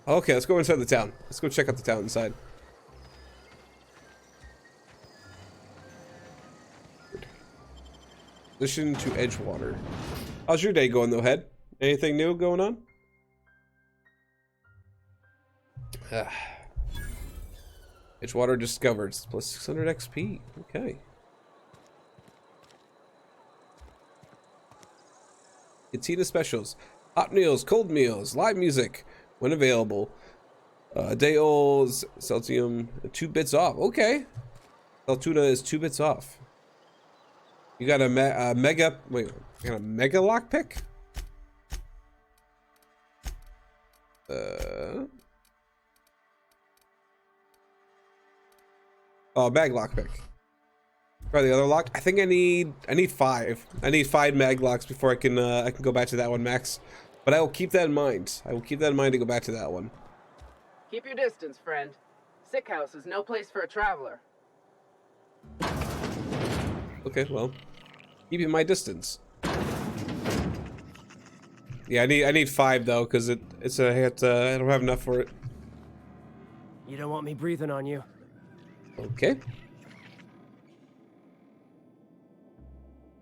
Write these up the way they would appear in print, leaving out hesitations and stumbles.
Okay, let's go inside the town. Let's go check out the town inside. Listen to Edgewater. How's your day going, though, Head? Anything new going on? Edgewater discovered. It's plus 600 XP. Okay. Cantina specials. Hot meals, cold meals, live music when available. Day old, Celtium, 2 bits off. Okay. Celtuna is 2 bits off. You got a mega, wait, you got a mega lockpick? Oh, mag lockpick. Try the other lock. I think I need 5. I need 5 mag locks before I can go back to that one, Max. But I will keep that in mind. I will keep that in mind to go back to that one. Keep your distance, friend. Sick house is no place for a traveler. Okay, well, keeping my distance. Yeah, I need 5 though, because I don't have enough for it. You don't want me breathing on you. Okay.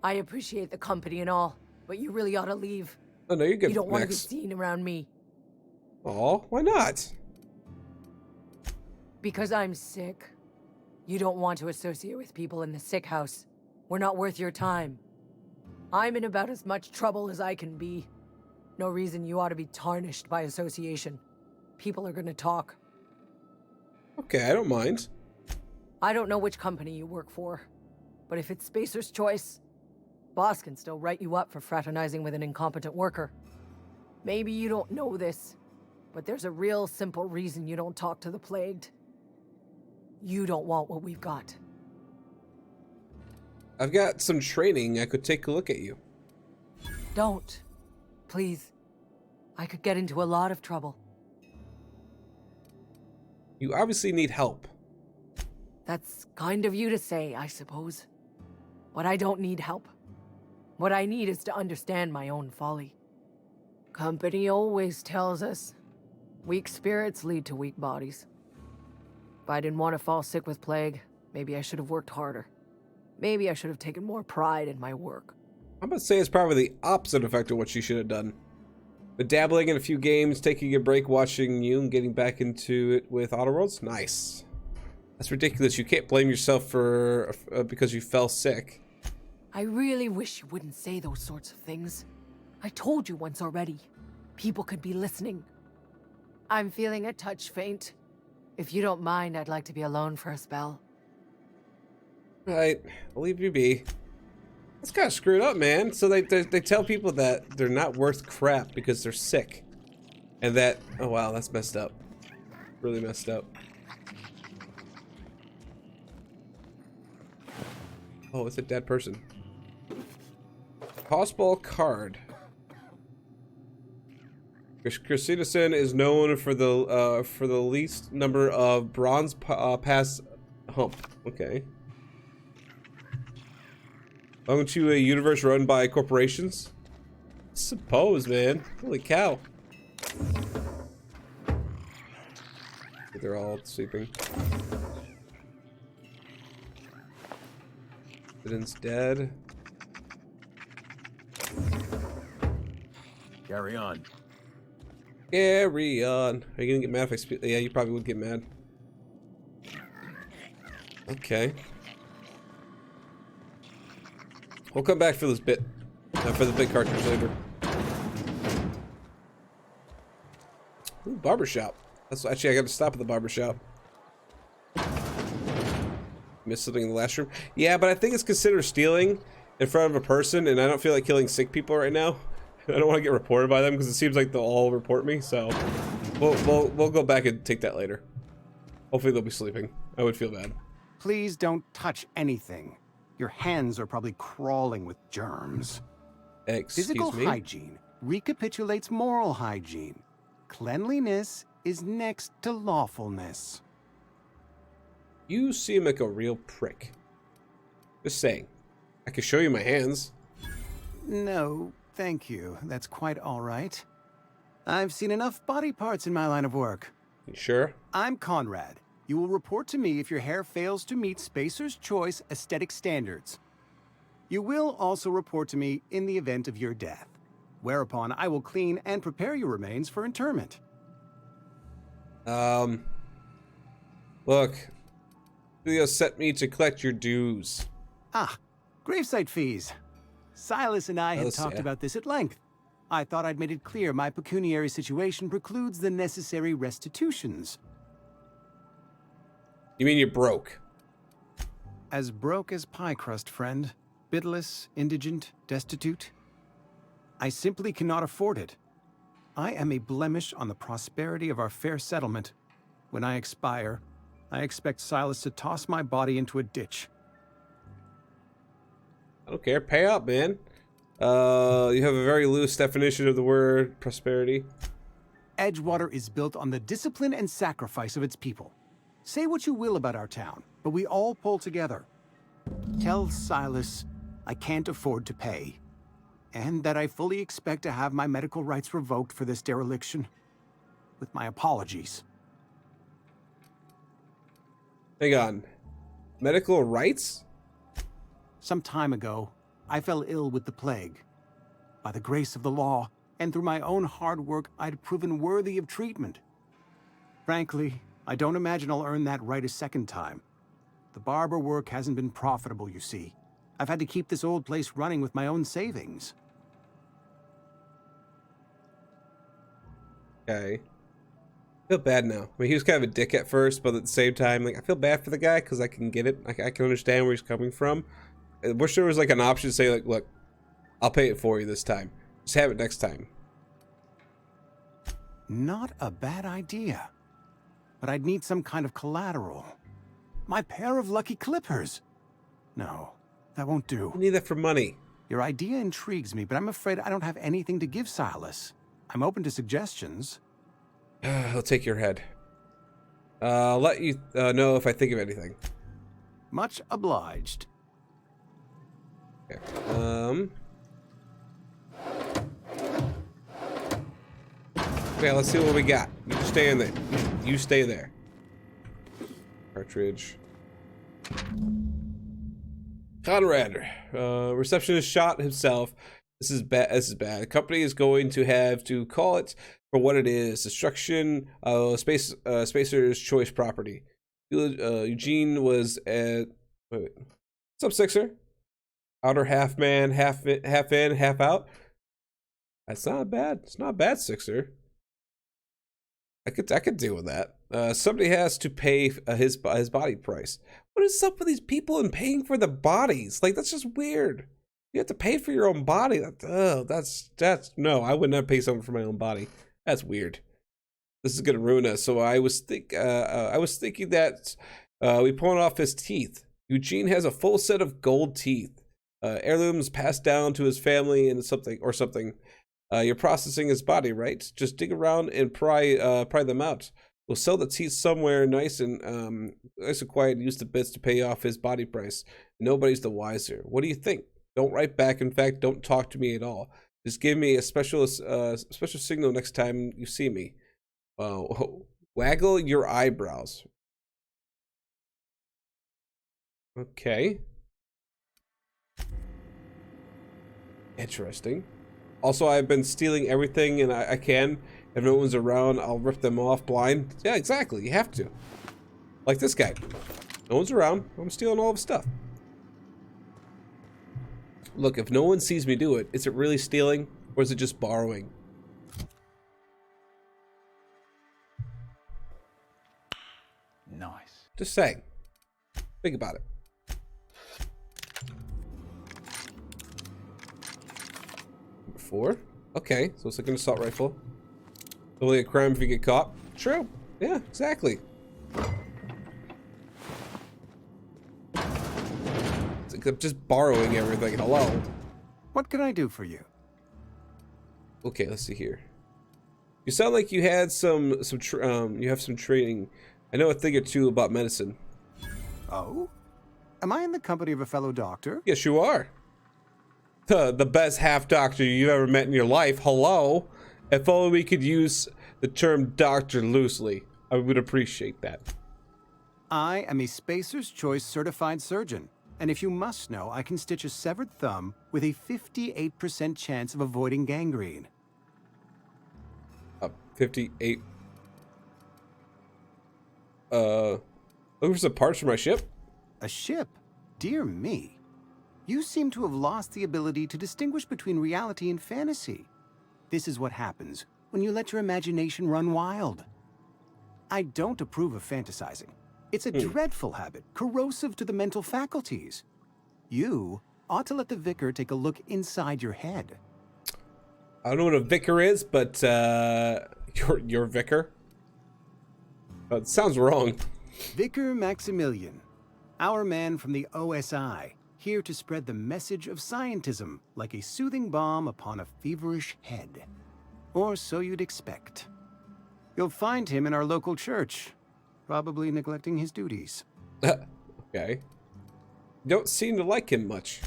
I appreciate the company and all, but you really ought to leave. Oh no, you're good. You don't want to be Max. seen around me. Oh, why not? Because I'm sick. You don't want to associate with people in the sick house. We're not worth your time. I'm in about as much trouble as I can be. No reason you ought to be tarnished by association. People are gonna talk. Okay, I don't mind. I don't know which company you work for, but if it's Spacer's choice, boss can still write you up for fraternizing with an incompetent worker. Maybe you don't know this, but there's a real simple reason you don't talk to the plagued. You don't want what we've got. I've got some training. I could take a look at you. Don't. Please. I could get into a lot of trouble. You obviously need help. That's kind of you to say, I suppose. But I don't need help. What I need is to understand my own folly. Company always tells us, weak spirits lead to weak bodies. If I didn't want to fall sick with plague, maybe I should have worked harder. Maybe I should have taken more pride in my work. I'm gonna say it's probably the opposite effect of what she should have done. But dabbling in a few games, taking a break, watching you, and getting back into it with Outer Worlds? Nice. That's ridiculous. You can't blame yourself for because you fell sick. I really wish you wouldn't say those sorts of things. I told you once already. People could be listening. I'm feeling a touch faint. If you don't mind, I'd like to be alone for a spell. Right, I'll leave you be. That's kind of screwed up, man. So they tell people that they're not worth crap because they're sick. And that, oh wow, that's messed up. Really messed up. Oh, it's a dead person. Tossball card. Christinason is known for the least number of bronze pass hump. Okay. Belong to a universe run by corporations? Suppose, man. Holy cow. They're all sleeping. Evidence dead. Carry on. Carry on. Are you gonna get mad if I speak? Yeah, you probably would get mad. Okay. We'll come back for this bit. For the big cartridge later. Ooh, barbershop. That's actually, I gotta stop at the barbershop. Missed something in the last room. Yeah, but I think it's considered stealing in front of a person, and I don't feel like killing sick people right now. I don't want to get reported by them because it seems like they'll all report me. So we'll go back and take that later. Hopefully they'll be sleeping. I would feel bad. Please don't touch anything. Your hands are probably crawling with germs. Excuse Physical me? hygiene recapitulates moral hygiene. Cleanliness is next to lawfulness. You seem like a real prick. Just saying. I can show you my hands. No, thank you. That's quite all right. I've seen enough body parts in my line of work. You sure? I'm Conrad. You will report to me if your hair fails to meet Spacer's Choice aesthetic standards. You will also report to me in the event of your death, whereupon I will clean and prepare your remains for interment. Look, Julio sent me to collect your dues. Ah, gravesite fees. Silas and I had Those, talked yeah. about this at length. I thought I'd made it clear my pecuniary situation precludes the necessary restitutions. You mean you're broke? As broke as pie crust, friend. Bidless, indigent, destitute. I simply cannot afford it. I am a blemish on the prosperity of our fair settlement. When I expire, I expect Silas to toss my body into a ditch. I don't care. Pay up, man. You have a very loose definition of the word prosperity. Edgewater is built on the discipline and sacrifice of its people. Say what you will about our town, but we all pull together. Tell Silas I can't afford to pay, and that I fully expect to have my medical rights revoked for this dereliction. With my apologies. Hang on. Medical rights? Some time ago, I fell ill with the plague. By the grace of the law, and through my own hard work, I'd proven worthy of treatment. Frankly, I don't imagine I'll earn that right a second time. The barber work hasn't been profitable, you see. I've had to keep this old place running with my own savings. Okay. I feel bad now. I mean, he was kind of a dick at first, but at the same time, like, I feel bad for the guy because I can get it. I can understand where he's coming from. I wish there was like an option to say, like, look, I'll pay it for you this time. Just have it next time. Not a bad idea. But I'd need some kind of collateral. My pair of lucky clippers. No, that won't do. I need that for money. Your idea intrigues me, but I'm afraid I don't have anything to give Silas. I'm open to suggestions. I'll take your head. I'll let you know if I think of anything. Much obliged. Okay. Okay, let's see what we got. You stay in there. You stay there. Cartridge. Conrad, receptionist shot himself. This is bad. This is bad. The company is going to have to call it for what it is: destruction of Spacer's Choice property. Eugene was at. Wait. What's up, Sixer? Outer Halfman, half in, half out. That's not bad. It's not bad, Sixer. I could deal with that. Somebody has to pay his body price. What is up with these people and paying for the bodies? Like, that's just weird. You have to pay for your own body. That's no. I would not pay someone for my own body. That's weird. This is gonna ruin us. So I was thinking that we pulling off his teeth. Eugene has a full set of gold teeth. Heirlooms passed down to his family and something. You're processing his body, right? Just dig around and pry them out. We'll sell the teeth somewhere nice and quiet and use the bits to pay off his body price. Nobody's the wiser. What do you think? Don't write back. In fact, don't talk to me at all. Just give me a special signal next time you see me. Waggle your eyebrows. Okay. Interesting. Also, I've been stealing everything, and I can. If no one's around, I'll rip them off blind. Yeah, exactly. You have to. Like this guy. No one's around. I'm stealing all of his stuff. Look, if no one sees me do it, is it really stealing, or is it just borrowing? Nice. Just saying. Think about it. Number 4. Okay, so it's like an assault rifle. Only a crime if you get caught. True. Yeah, exactly. It's like I'm just borrowing everything. Hello. What can I do for you? Okay, let's see here. You sound like you had you have some training. I know a thing or two about medicine. Oh? Am I in the company of a fellow doctor? Yes, you are. The best half doctor you ever met in your life. Hello. If only we could use the term doctor loosely, I would appreciate that. I am a Spacer's Choice certified surgeon, and if you must know, I can stitch a severed thumb with a 58% chance of avoiding gangrene. 58. Looking for some parts for my ship? A ship? Dear me. You seem to have lost the ability to distinguish between reality and fantasy. This is what happens when you let your imagination run wild. I don't approve of fantasizing. It's a dreadful habit, corrosive to the mental faculties. You ought to let the vicar take a look inside your head. I don't know what a vicar is, but your vicar? It sounds wrong. Vicar Maximilian, our man from the OSI, here to spread the message of scientism like a soothing balm upon a feverish head. Or so you'd expect. You'll find him in our local church, probably neglecting his duties. Okay. Don't seem to like him much.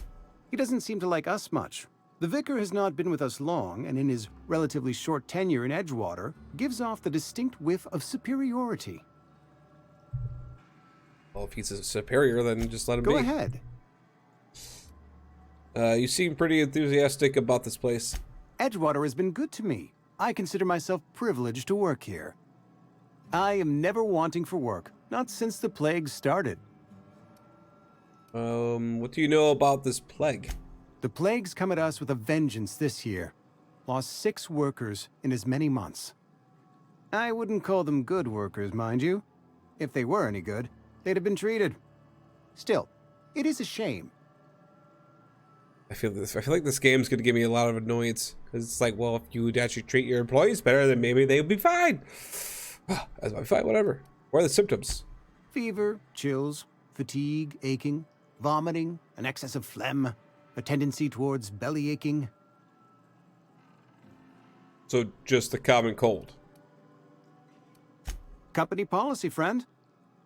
He doesn't seem to like us much. The vicar has not been with us long, and in his relatively short tenure in Edgewater, gives off the distinct whiff of superiority. Well, if he's a superior, then just let him be. Go ahead. You seem pretty enthusiastic about this place. Edgewater has been good to me. I consider myself privileged to work here. I am never wanting for work, not since the plague started. What do you know about this plague? The plague's come at us with a vengeance this year. Lost 6 workers in as many months. I wouldn't call them good workers, mind you. If they were any good, they'd have been treated. Still, it is a shame. I feel like this game's gonna give me a lot of annoyance. Cause it's like, well, if you would actually treat your employees better, then maybe they would be fine. That's my fine, whatever. What are the symptoms? Fever, chills, fatigue, aching, vomiting, an excess of phlegm, a tendency towards belly aching. So just the common cold. Company policy, friend.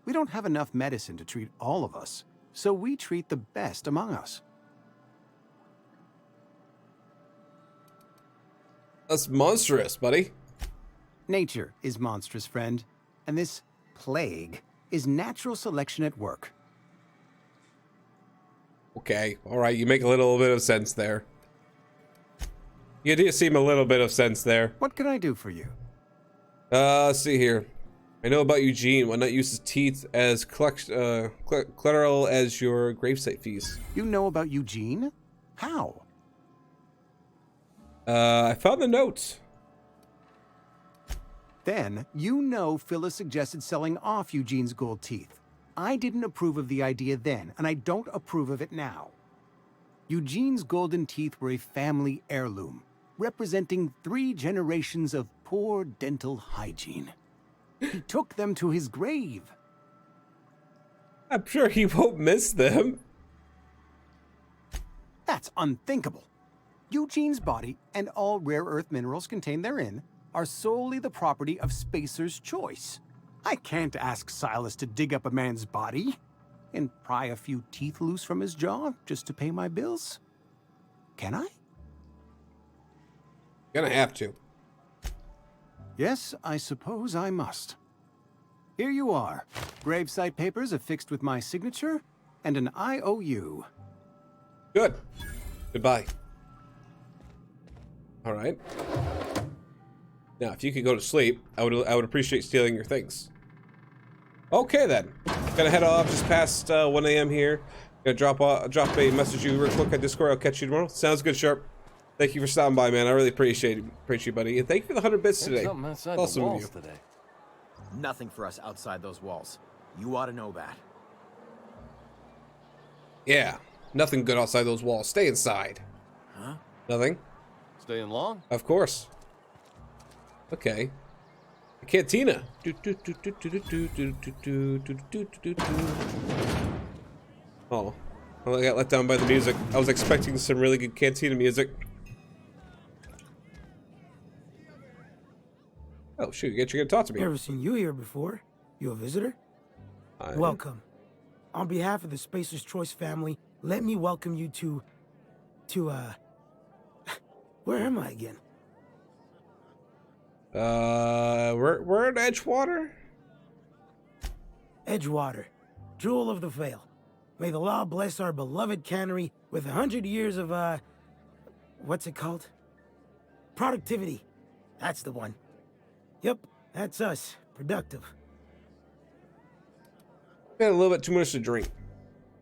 We don't have enough medicine to treat all of us, so we treat the best among us. That's monstrous, buddy. Nature is monstrous, friend, and this plague is natural selection at work. Okay, alright, you make a little bit of sense there. You do seem a little bit of sense there. What can I do for you? Let's see here. I know about Eugene. Why not use his teeth as collateral as your gravesite fees? You know about Eugene? How? I found the notes. Then, you know Phyllis suggested selling off Eugene's gold teeth. I didn't approve of the idea then, and I don't approve of it now. Eugene's golden teeth were a family heirloom, representing 3 generations of poor dental hygiene. He took them to his grave. I'm sure he won't miss them. That's unthinkable. Eugene's body and all rare earth minerals contained therein are solely the property of Spacer's Choice. I can't ask Silas to dig up a man's body and pry a few teeth loose from his jaw just to pay my bills. Can I? Gonna have to. Yes, I suppose I must. Here you are. Gravesite papers affixed with my signature and an IOU. Good. Goodbye. All right. Now, if you could go to sleep, I would appreciate stealing your things. Okay then. Gonna head off just past 1 a.m. here. Gonna drop a message you real quick on Discord. I'll catch you tomorrow. Sounds good, Sharp. Thank you for stopping by, man. I really appreciate you, buddy. And thank you for the 100 bits today. Something outside Awesome the of walls you. today. Nothing for us outside those walls. You ought to know that. Yeah. Nothing good outside those walls. Stay inside. Huh? Nothing? Staying long? Of course. Okay. The cantina. Oh. Well, I got let down by the music. I was expecting some really good cantina music. Oh shoot, you're gonna talk to me. Never seen you here before. You a visitor? Welcome. On behalf of the Spacer's Choice family, let me welcome you to where am I again? We're in Edgewater? Edgewater, jewel of the Vale. May the law bless our beloved cannery with 100 years of, what's it called? Productivity. That's the one. Yep, that's us. Productive. We had a little bit too much to drink.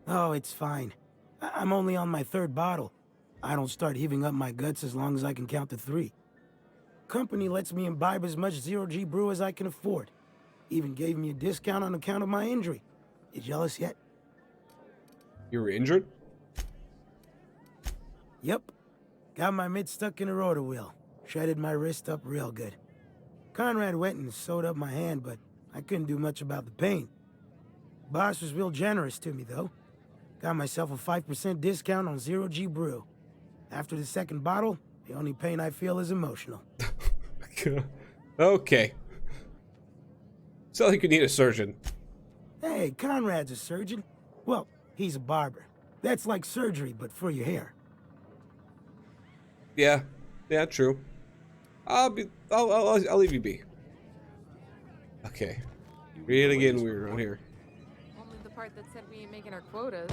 Oh, it's fine. I'm only on my 3rd bottle. I don't start heaving up my guts as long as I can count to 3. Company lets me imbibe as much zero-G brew as I can afford. Even gave me a discount on account of my injury. You jealous yet? You were injured? Yep. Got my mid stuck in a rotor wheel. Shredded my wrist up real good. Conrad went and sewed up my hand, but I couldn't do much about the pain. Boss was real generous to me, though. Got myself a 5% discount on zero-G brew. After the 2nd bottle, the only pain I feel is emotional. Okay. So like you need a surgeon. Hey, Conrad's a surgeon. Well, he's a barber. That's like surgery, but for your hair. Yeah. Yeah, true. I'll leave you be. Okay. Really getting weird around here. Only the part that sent me making our quotas.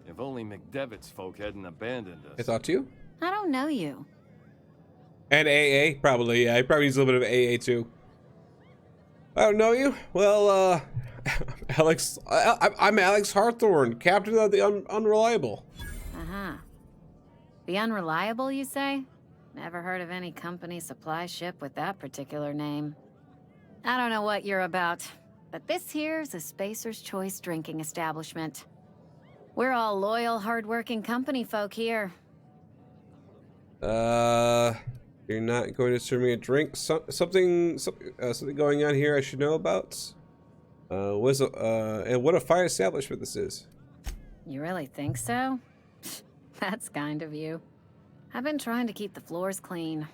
If only McDevitt's folk hadn't abandoned us. I thought you? I don't know you. And AA, probably. Yeah, he probably needs a little bit of AA too. I don't know you. Well, Alex. I'm Alex Hawthorne, captain of the Unreliable. Uh-huh. The Unreliable, you say? Never heard of any company supply ship with that particular name. I don't know what you're about, but this here's a Spacer's Choice drinking establishment. We're all loyal, hard-working company folk here. You're not going to serve me a drink? Something going on here I should know about? And what a fine establishment this is. You really think so? That's kind of you. I've been trying to keep the floors clean.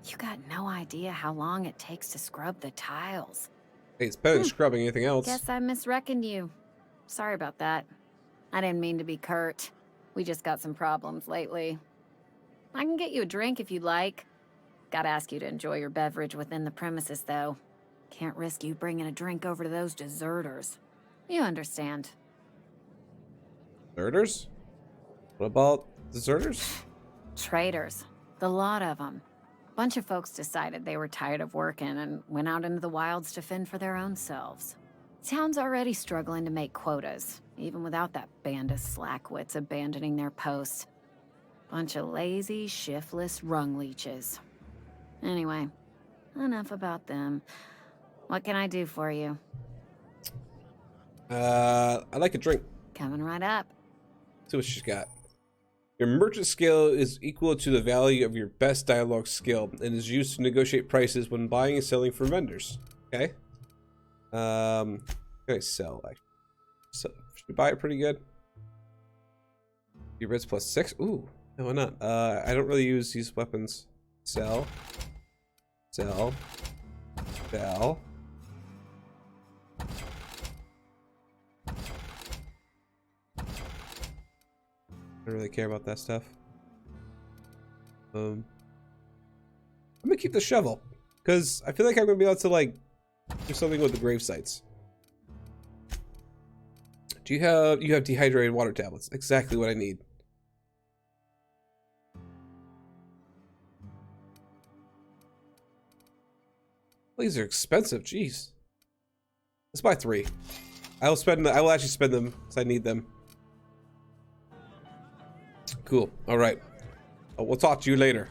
You got no idea how long it takes to scrub the tiles. Hey, it's better than scrubbing anything else. Guess I misreckoned you. Sorry about that. I didn't mean to be curt. We just got some problems lately. I can get you a drink if you'd like. Gotta ask you to enjoy your beverage within the premises, though. Can't risk you bringing a drink over to those deserters. You understand. Deserters? What about deserters? Traitors. The lot of them. Bunch of folks decided they were tired of working and went out into the wilds to fend for their own selves. Town's already struggling to make quotas, even without that band of slackwits abandoning their posts. Bunch of lazy, shiftless rung leeches. Anyway, enough about them. What can I do for you? I'd like a drink. Coming right up. See what she's got. Your merchant skill is equal to the value of your best dialogue skill and is used to negotiate prices when buying and selling from vendors. Okay. Can I sell? So, should we buy it pretty good? Your bids plus 6. Ooh, no, why not? I don't really use these weapons. Sell. Sell. Sell. I don't really care about that stuff. I'm gonna keep the shovel because I feel like I'm gonna be able to like do something with the grave sites. Do you have dehydrated water tablets? Exactly what I need. These are expensive. Jeez. Let's buy 3. I will actually spend them because I need them. Cool. All right. We'll talk to you later.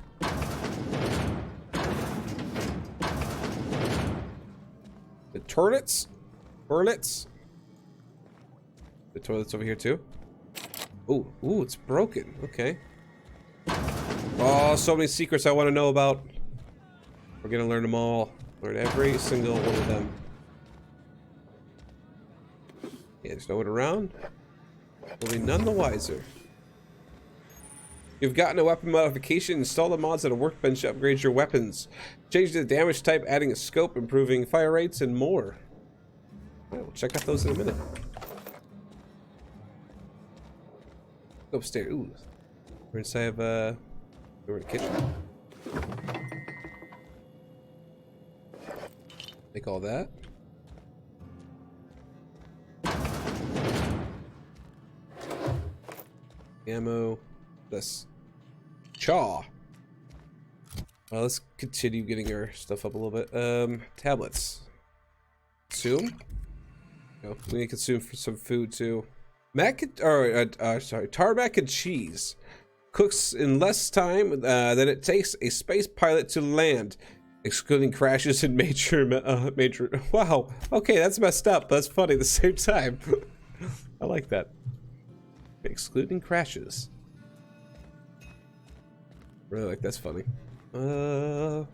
The toilets? Toilets? The toilet's over here too? Ooh, it's broken. Okay. Oh, so many secrets I want to know about. We're gonna learn them all. Learn every single one of them. Yeah, there's no one around. We'll be none the wiser. You've gotten a weapon modification. Install the mods at a workbench to upgrade your weapons. Change the damage type, adding a scope, improving fire rates, and more. Alright, we'll check out those in a minute. Go upstairs. Ooh. We're inside of we're in the kitchen. Take all that. Ammo. This. Chaw. Well, let's continue getting our stuff up a little bit. Tablets. Consume. Oh, we need to consume for some food too. Tarmac and cheese. Cooks in less time than it takes a space pilot to land, excluding crashes and major. Wow. Okay, that's messed up, but that's funny at the same time. I like that. Excluding crashes. Really like that's funny. Oh,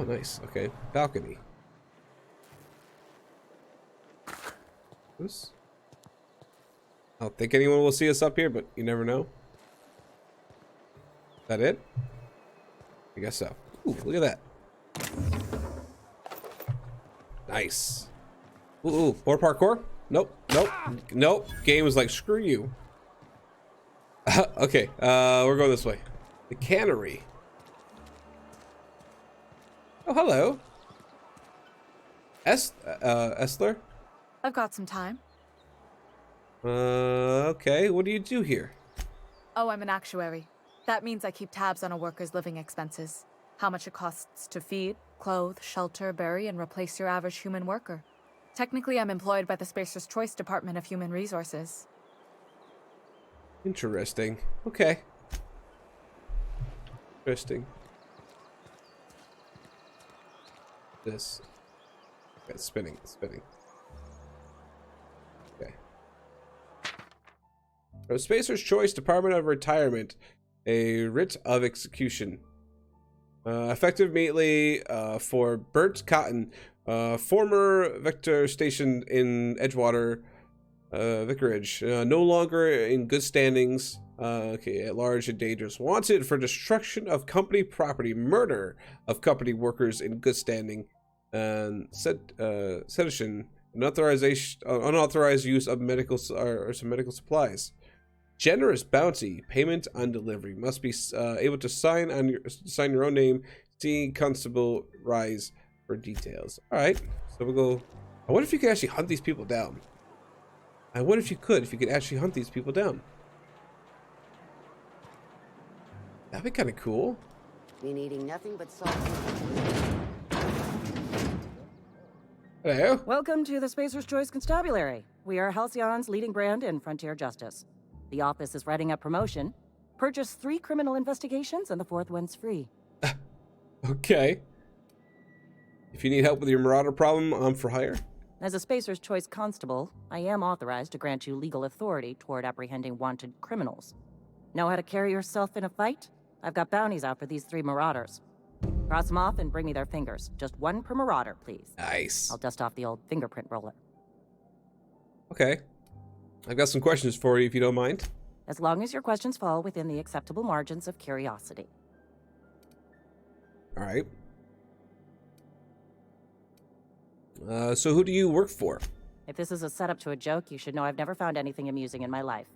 nice. Okay, balcony. This. I don't think anyone will see us up here, but you never know. Is that it? I guess so. Ooh, look at that. Nice. Ooh, more parkour? Nope, nope, nope. Game was like, screw you. Okay, we're going this way. The cannery. Oh, hello. Estler? I've got some time. Okay. What do you do here? Oh, I'm an actuary. That means I keep tabs on a worker's living expenses. How much it costs to feed, clothe, shelter, bury, and replace your average human worker. Technically, I'm employed by the Spacer's Choice Department of Human Resources. Interesting. Okay. Interesting. This. Okay, spinning. Okay. From Spacer's Choice Department of Retirement, a writ of execution. Effective immediately for Bert Cotton, former Vector stationed in Edgewater Vicarage, no longer in good standings. Okay, at large and dangerous. Wanted for destruction of company property, murder of company workers in good standing, and sedition, unauthorized use of medical or some medical supplies. Generous bounty, payment on delivery. Must be able to sign your own name. See Constable Rise for details. All right, so we'll go. I wonder if you could actually hunt these people down. I wonder if you could actually hunt these people down. That'd be kind of cool. Been eating nothing but salt. Hello. Welcome to the Spacer's Choice Constabulary. We are Halcyon's leading brand in frontier justice. The office is writing up promotion. Purchase 3 criminal investigations and the 4th one's free. Okay. If you need help with your marauder problem, I'm for hire. As a Spacer's Choice constable, I am authorized to grant you legal authority toward apprehending wanted criminals. Know how to carry yourself in a fight? I've got bounties out for these 3 marauders. Cross them off and bring me their fingers. Just 1 per marauder, please. Nice. I'll dust off the old fingerprint roller. Okay. I've got some questions for you if you don't mind. As long as your questions fall within the acceptable margins of curiosity. All right. So who do you work for? If this is a setup to a joke, you should know I've never found anything amusing in my life.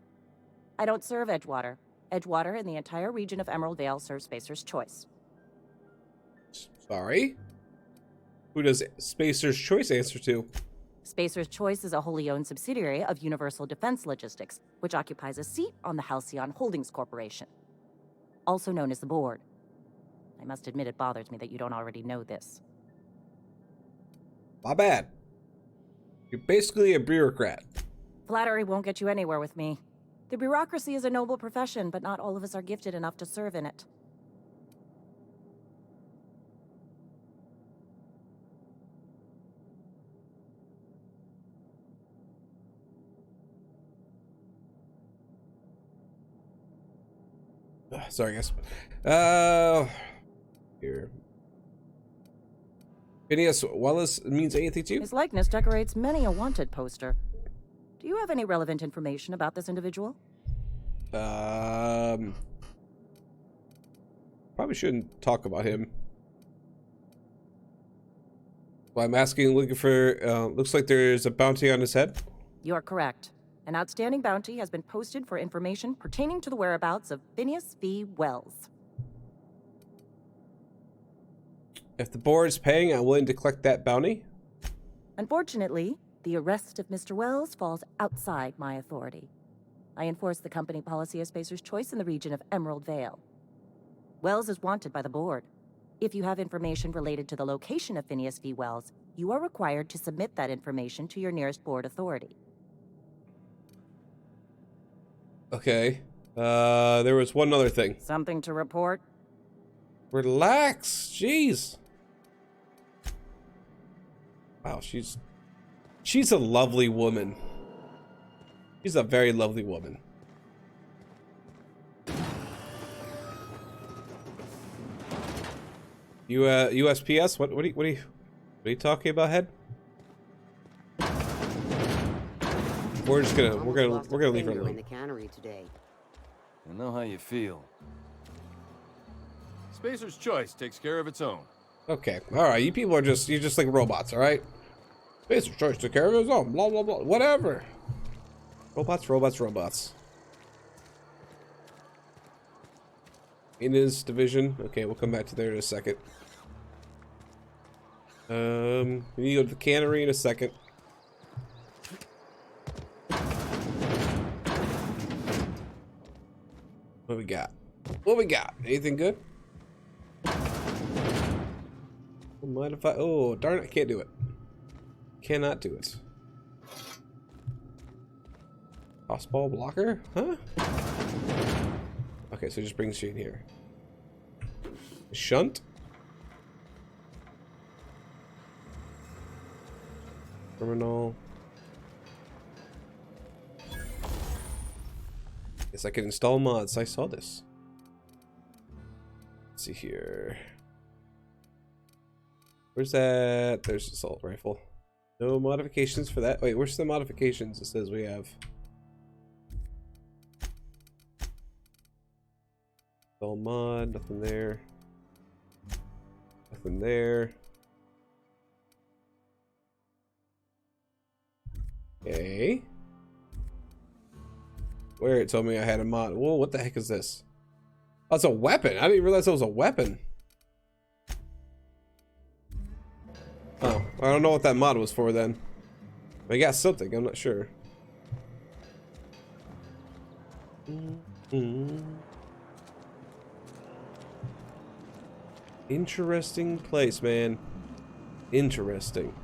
I don't serve Edgewater. Edgewater and the entire region of Emerald Vale serve Spacer's Choice. Sorry? Who does Spacer's Choice answer to? Spacer's Choice is a wholly owned subsidiary of Universal Defense Logistics, which occupies a seat on the Halcyon Holdings Corporation, also known as the Board. I must admit it bothers me that you don't already know this. My bad. You're basically a bureaucrat. Flattery won't get you anywhere with me. The bureaucracy is a noble profession, but not all of us are gifted enough to serve in it. Sorry, guys. Here. Phineas Wallace means anything to you? His likeness decorates many a wanted poster. Do you have any relevant information about this individual? Probably shouldn't talk about him. Well, I'm asking, looking for, looks like there's a bounty on his head. You are correct. An outstanding bounty has been posted for information pertaining to the whereabouts of Phineas V. Wells. If the board is paying, I'm willing to collect that bounty. Unfortunately, the arrest of Mr. Wells falls outside my authority. I enforce the company policy of Spacer's Choice in the region of Emerald Vale. Wells is wanted by the board. If you have information related to the location of Phineas V. Wells, you are required to submit that information to your nearest board authority. Okay. There was one other thing. Something to report? Relax. Jeez. Wow, she's a lovely woman. She's a very lovely woman. USPS? What are you talking about, head? We're gonna leave her alone. In the cannery today. I know how you feel. Spacer's Choice takes care of its own. Okay, all right. You people are you're just like robots, all right? Spacer's Choice took care of its own. Blah blah blah. Whatever. Robots. Maintenance division. Okay, we'll come back to there in a second. We need to go to the cannery in a second. What we got? Anything good? Mind if I... Oh, darn it. I can't do it. Cannot do it. Crossball blocker? Huh? Okay, so it just brings you in here. Shunt? Terminal. Guess I can install mods. I saw this. Let's see here. Where's that? There's assault rifle. No modifications for that. Wait, where's the modifications it says we have? Install mod, nothing there. Nothing there. Okay. Where it told me I had a mod. Whoa, what the heck is this? Oh, it's a weapon. I didn't even realize it was a weapon. Oh, I don't know what that mod was for then. I got something, I'm not sure. Interesting place, man. Interesting.